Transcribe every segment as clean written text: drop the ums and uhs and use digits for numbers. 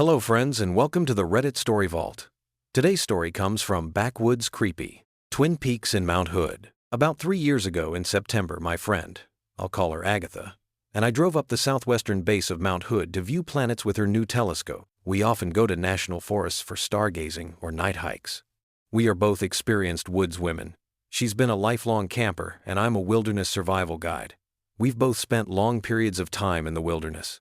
Hello friends and welcome to the Reddit Story Vault. Today's story comes from Backwoods Creepy, Twin Peaks in Mount Hood. About 3 years ago in September, my friend, I'll call her Agatha, and I drove up the southwestern base of Mount Hood to view planets with her new telescope. We often go to national forests for stargazing or night hikes. We are both experienced woods women. She's been a lifelong camper and I'm a wilderness survival guide. We've both spent long periods of time in the wilderness.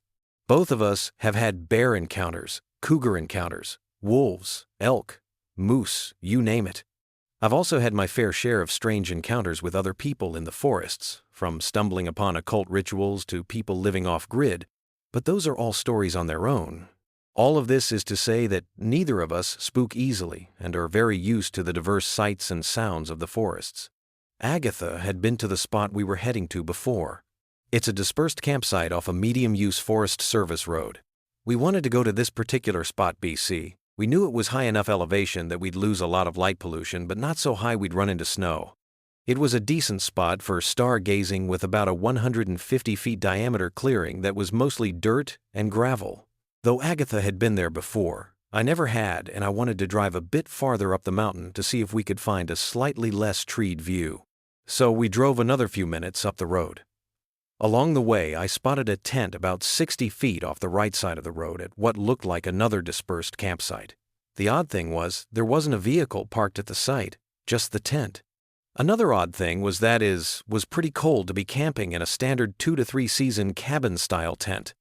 Both of us have had bear encounters, cougar encounters, wolves, elk, moose, you name it. I've also had my fair share of strange encounters with other people in the forests, from stumbling upon occult rituals to people living off-grid, but those are all stories on their own. All of this is to say that neither of us spook easily and are very used to the diverse sights and sounds of the forests. Agatha had been to the spot we were heading to before. It's a dispersed campsite off a medium-use Forest Service road. We wanted to go to this particular spot, BC. We knew it was high enough elevation that we'd lose a lot of light pollution, but not so high we'd run into snow. It was a decent spot for stargazing with about a 150 feet diameter clearing that was mostly dirt and gravel. Though Agatha had been there before, I never had, and I wanted to drive a bit farther up the mountain to see if we could find a slightly less treed view. So we drove another few minutes up the road. Along the way, I spotted a tent about 60 feet off the right side of the road at what looked like another dispersed campsite. The odd thing was, there wasn't a vehicle parked at the site, just the tent. Another odd thing was was pretty cold to be camping in a standard 2 to 3 season cabin-style tent.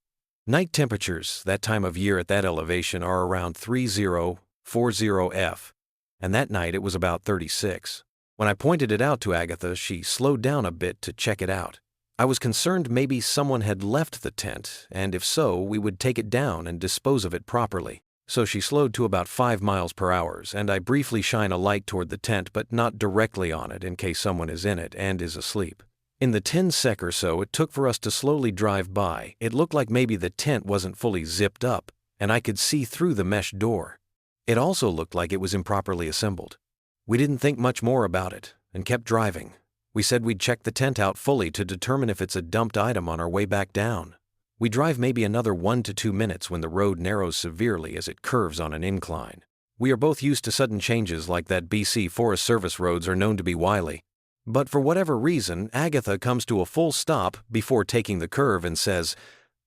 Night temperatures that time of year at that elevation are around 30-40 F, and that night it was about 36. When I pointed it out to Agatha, she slowed down a bit to check it out. I was concerned maybe someone had left the tent, and if so, we would take it down and dispose of it properly. So she slowed to about 5 miles per hour, and I briefly shine a light toward the tent but not directly on it in case someone is in it and is asleep. In the 10 sec or so it took for us to slowly drive by, it looked like maybe the tent wasn't fully zipped up, and I could see through the mesh door. It also looked like it was improperly assembled. We didn't think much more about it, and kept driving. We said we'd check the tent out fully to determine if it's a dumped item on our way back down. We drive maybe another 1 to 2 minutes when the road narrows severely as it curves on an incline. We are both used to sudden changes like that. BC Forest Service roads are known to be wily. But for whatever reason, Agatha comes to a full stop before taking the curve and says,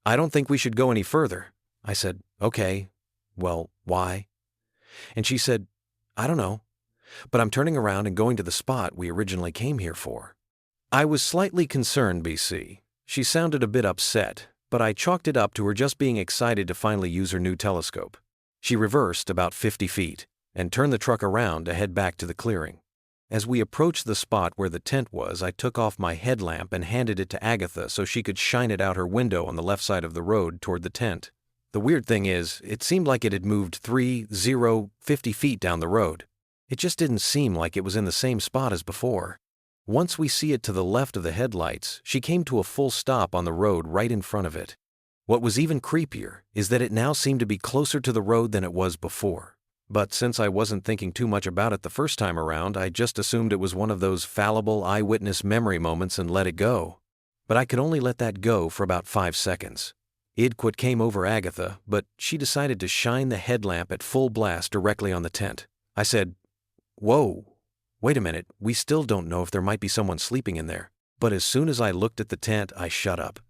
"I don't think we should go any further." I said, "Okay, well, why?" And she said, "I don't know. But I'm turning around and going to the spot we originally came here for." I was slightly concerned, BC. She sounded a bit upset, but I chalked it up to her just being excited to finally use her new telescope. She reversed about 50 feet and turned the truck around to head back to the clearing. As we approached the spot where the tent was, I took off my headlamp and handed it to Agatha so she could shine it out her window on the left side of the road toward the tent. The weird thing is, it seemed like it had moved 50 feet down the road. It just didn't seem like it was in the same spot as before. Once we see it to the left of the headlights, she came to a full stop on the road right in front of it. What was even creepier is that it now seemed to be closer to the road than it was before. But since I wasn't thinking too much about it the first time around, I just assumed it was one of those fallible eyewitness memory moments and let it go. But I could only let that go for about 5 seconds. What came over Agatha, but she decided to shine the headlamp at full blast directly on the tent. I said, "Whoa, wait a minute, we still don't know if there might be someone sleeping in there." But as soon as I looked at the tent, I shut up.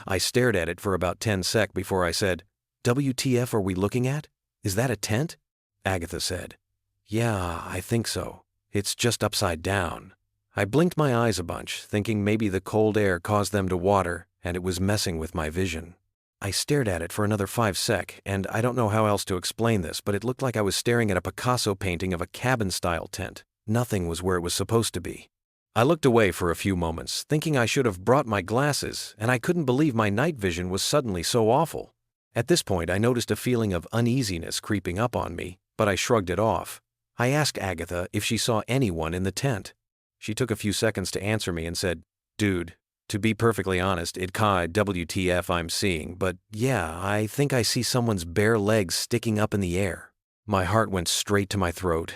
I stared at it for about 10 sec before I said, "WTF are we looking at? Is that a tent?" Agatha said, "Yeah, I think so. It's just upside down." I blinked my eyes a bunch, thinking maybe the cold air caused them to water and it was messing with my vision. I stared at it for another 5 sec, and I don't know how else to explain this, but it looked like I was staring at a Picasso painting of a cabin-style tent. Nothing was where it was supposed to be. I looked away for a few moments, thinking I should have brought my glasses, and I couldn't believe my night vision was suddenly so awful. At this point, I noticed a feeling of uneasiness creeping up on me, but I shrugged it off. I asked Agatha if she saw anyone in the tent. She took a few seconds to answer me and said, "Dude, to be perfectly honest, it kinda WTF I'm seeing, but yeah, I think I see someone's bare legs sticking up in the air." My heart went straight to my throat,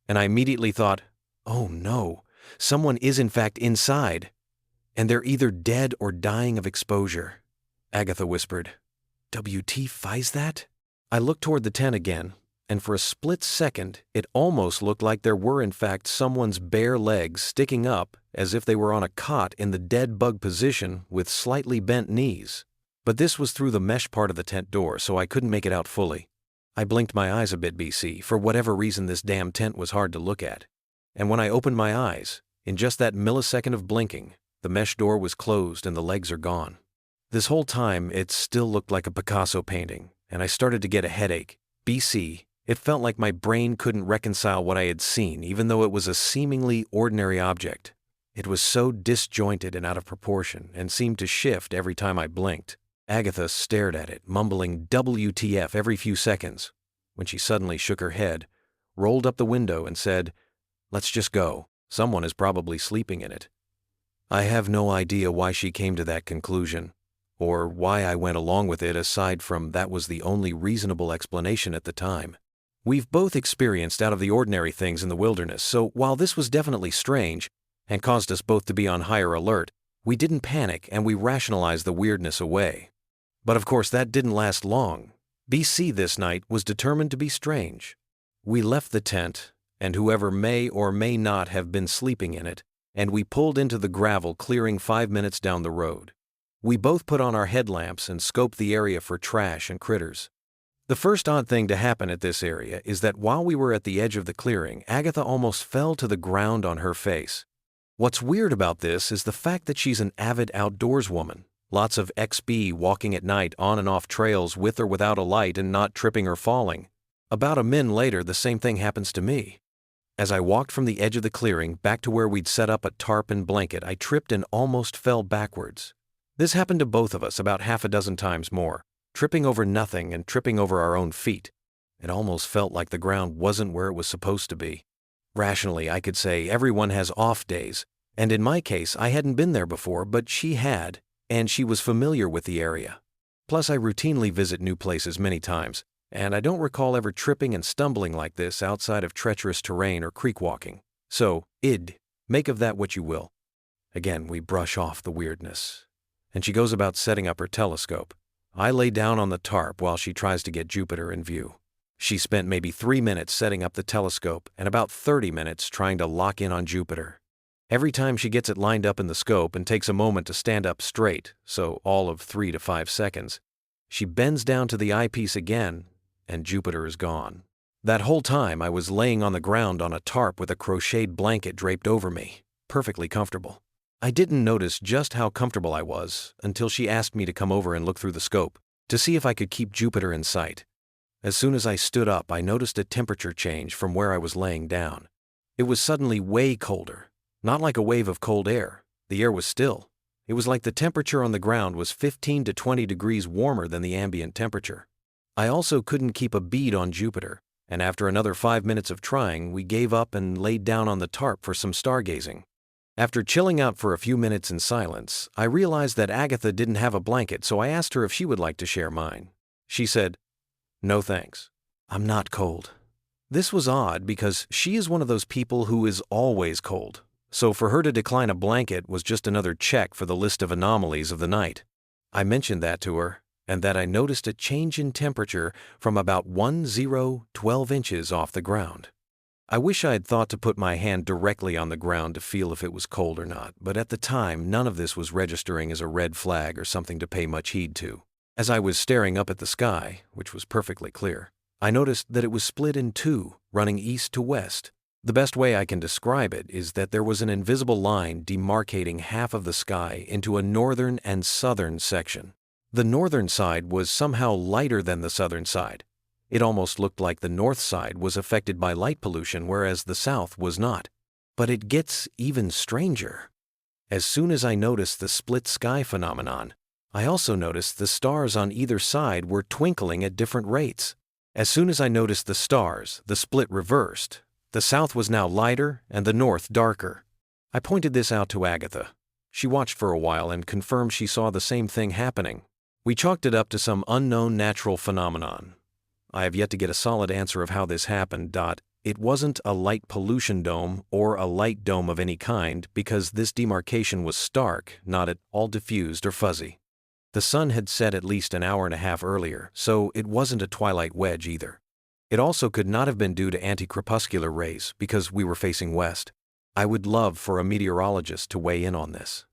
and I immediately thought, oh no, someone is in fact inside, and they're either dead or dying of exposure. Agatha whispered, "WT finds that?" I looked toward the tent again, and for a split second, it almost looked like there were in fact someone's bare legs sticking up as if they were on a cot in the dead bug position with slightly bent knees. But this was through the mesh part of the tent door, so I couldn't make it out fully. I blinked my eyes a bit, BC. For whatever reason, this damn tent was hard to look at. And when I opened my eyes, in just that millisecond of blinking, the mesh door was closed and the legs are gone. This whole time, it still looked like a Picasso painting, and I started to get a headache. BC, it felt like my brain couldn't reconcile what I had seen, even though it was a seemingly ordinary object. It was so disjointed and out of proportion, and seemed to shift every time I blinked. Agatha stared at it, mumbling WTF every few seconds, when she suddenly shook her head, rolled up the window and said, "Let's just go. Someone is probably sleeping in it." I have no idea why she came to that conclusion, or why I went along with it aside from that was the only reasonable explanation at the time. We've both experienced out-of-the-ordinary things in the wilderness, so while this was definitely strange and caused us both to be on higher alert, we didn't panic and we rationalized the weirdness away. But of course that didn't last long. BC this night was determined to be strange. We left the tent, and whoever may or may not have been sleeping in it, and we pulled into the gravel clearing 5 minutes down the road. We both put on our headlamps and scoped the area for trash and critters. The first odd thing to happen at this area is that while we were at the edge of the clearing, Agatha almost fell to the ground on her face. What's weird about this is the fact that she's an avid outdoors woman. Lots of XB walking at night on and off trails with or without a light and not tripping or falling. About a min later, the same thing happens to me. As I walked from the edge of the clearing back to where we'd set up a tarp and blanket, I tripped and almost fell backwards. This happened to both of us about half a dozen times more, tripping over nothing and tripping over our own feet. It almost felt like the ground wasn't where it was supposed to be. Rationally, I could say everyone has off days, and in my case, I hadn't been there before, but she had, and she was familiar with the area. Plus, I routinely visit new places many times, and I don't recall ever tripping and stumbling like this outside of treacherous terrain or creek walking. So, make of that what you will. Again, we brush off the weirdness. And she goes about setting up her telescope. I lay down on the tarp while she tries to get Jupiter in view. She spent maybe 3 minutes setting up the telescope and about 30 minutes trying to lock in on Jupiter. Every time she gets it lined up in the scope and takes a moment to stand up straight, so all of 3 to 5 seconds, she bends down to the eyepiece again, and Jupiter is gone. That whole time I was laying on the ground on a tarp with a crocheted blanket draped over me, perfectly comfortable. I didn't notice just how comfortable I was until she asked me to come over and look through the scope to see if I could keep Jupiter in sight. As soon as I stood up, I noticed a temperature change from where I was laying down. It was suddenly way colder. Not like a wave of cold air. The air was still. It was like the temperature on the ground was 15 to 20 degrees warmer than the ambient temperature. I also couldn't keep a bead on Jupiter, and after another 5 minutes of trying, we gave up and laid down on the tarp for some stargazing. After chilling out for a few minutes in silence, I realized that Agatha didn't have a blanket, so I asked her if she would like to share mine. She said, "No thanks. I'm not cold." This was odd because she is one of those people who is always cold. So for her to decline a blanket was just another check for the list of anomalies of the night. I mentioned that to her, and that I noticed a change in temperature from about 12 inches off the ground. I wish I had thought to put my hand directly on the ground to feel if it was cold or not, but at the time none of this was registering as a red flag or something to pay much heed to. As I was staring up at the sky, which was perfectly clear, I noticed that it was split in two, running east to west. The best way I can describe it is that there was an invisible line demarcating half of the sky into a northern and southern section. The northern side was somehow lighter than the southern side. It almost looked like the north side was affected by light pollution, whereas the south was not. But it gets even stranger. As soon as I noticed the split sky phenomenon, I also noticed the stars on either side were twinkling at different rates. As soon as I noticed the stars, the split reversed. The south was now lighter and the north darker. I pointed this out to Agatha. She watched for a while and confirmed she saw the same thing happening. We chalked it up to some unknown natural phenomenon. I have yet to get a solid answer of how this happened. It wasn't a light pollution dome or a light dome of any kind because this demarcation was stark, not at all diffused or fuzzy. The sun had set at least an hour and a half earlier, so it wasn't a twilight wedge either. It also could not have been due to anti-crepuscular rays because we were facing west. I would love for a meteorologist to weigh in on this.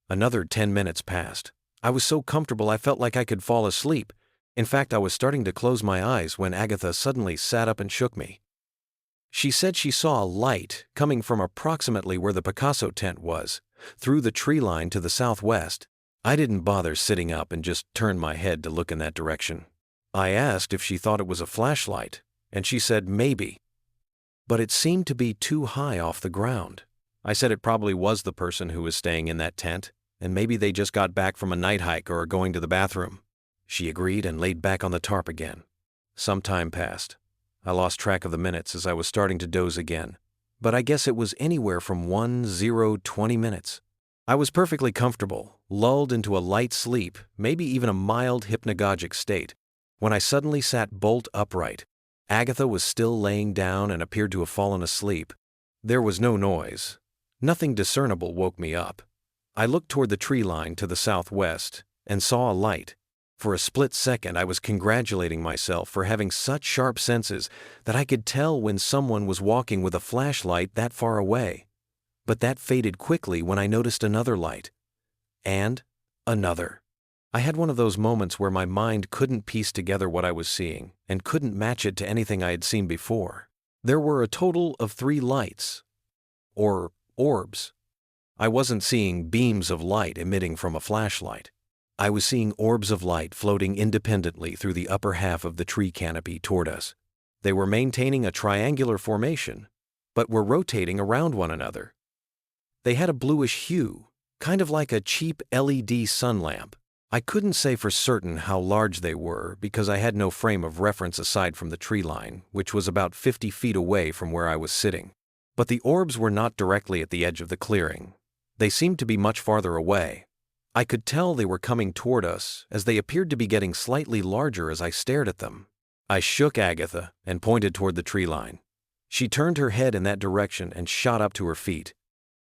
Another 10 minutes passed. I was so comfortable I felt like I could fall asleep. In fact, I was starting to close my eyes when Agatha suddenly sat up and shook me. She said she saw a light coming from approximately where the Picasso tent was, through the tree line to the southwest. I didn't bother sitting up and just turned my head to look in that direction. I asked if she thought it was a flashlight, and she said maybe. But it seemed to be too high off the ground. I said it probably was the person who was staying in that tent, and maybe they just got back from a night hike or are going to the bathroom. She agreed and laid back on the tarp again. Some time passed. I lost track of the minutes as I was starting to doze again, but I guess it was anywhere from 20 minutes. I was perfectly comfortable, lulled into a light sleep, maybe even a mild hypnagogic state, when I suddenly sat bolt upright. Agatha was still laying down and appeared to have fallen asleep. There was no noise. Nothing discernible woke me up. I looked toward the tree line to the southwest and saw a light. For a split second, I was congratulating myself for having such sharp senses that I could tell when someone was walking with a flashlight that far away. But that faded quickly when I noticed another light. And another. I had one of those moments where my mind couldn't piece together what I was seeing and couldn't match it to anything I had seen before. There were a total of 3 lights. Or orbs. I wasn't seeing beams of light emitting from a flashlight. I was seeing orbs of light floating independently through the upper half of the tree canopy toward us. They were maintaining a triangular formation, but were rotating around one another. They had a bluish hue, kind of like a cheap LED sun lamp. I couldn't say for certain how large they were because I had no frame of reference aside from the tree line, which was about 50 feet away from where I was sitting. But the orbs were not directly at the edge of the clearing. They seemed to be much farther away. I could tell they were coming toward us as they appeared to be getting slightly larger as I stared at them. I shook Agatha and pointed toward the tree line. She turned her head in that direction and shot up to her feet.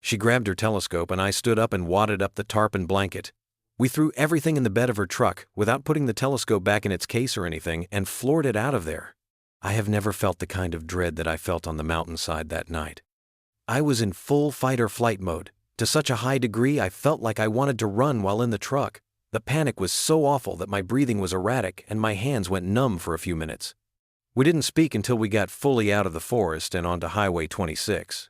She grabbed her telescope and I stood up and wadded up the tarp and blanket. We threw everything in the bed of her truck without putting the telescope back in its case or anything and floored it out of there. I have never felt the kind of dread that I felt on the mountainside that night. I was in full fight-or-flight mode. To such a high degree, I felt like I wanted to run while in the truck. The panic was so awful that my breathing was erratic and my hands went numb for a few minutes. We didn't speak until we got fully out of the forest and onto Highway 26.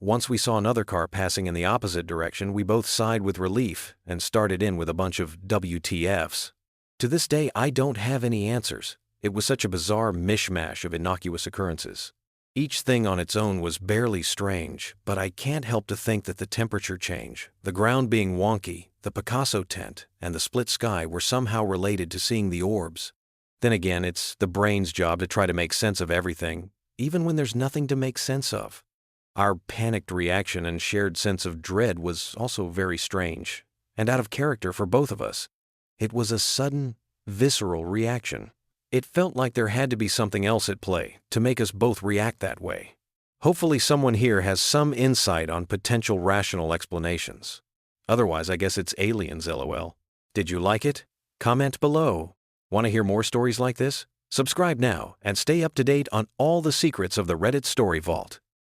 Once we saw another car passing in the opposite direction, we both sighed with relief and started in with a bunch of WTFs. To this day, I don't have any answers. It was such a bizarre mishmash of innocuous occurrences. Each thing on its own was barely strange, but I can't help to think that the temperature change, the ground being wonky, the Picasso tent, and the split sky were somehow related to seeing the orbs. Then again, it's the brain's job to try to make sense of everything, even when there's nothing to make sense of. Our panicked reaction and shared sense of dread was also very strange, and out of character for both of us. It was a sudden, visceral reaction. It felt like there had to be something else at play to make us both react that way. Hopefully someone here has some insight on potential rational explanations. Otherwise, I guess it's aliens, LOL. Did you like it? Comment below. Want to hear more stories like this? Subscribe now and stay up to date on all the secrets of the Reddit Story Vault.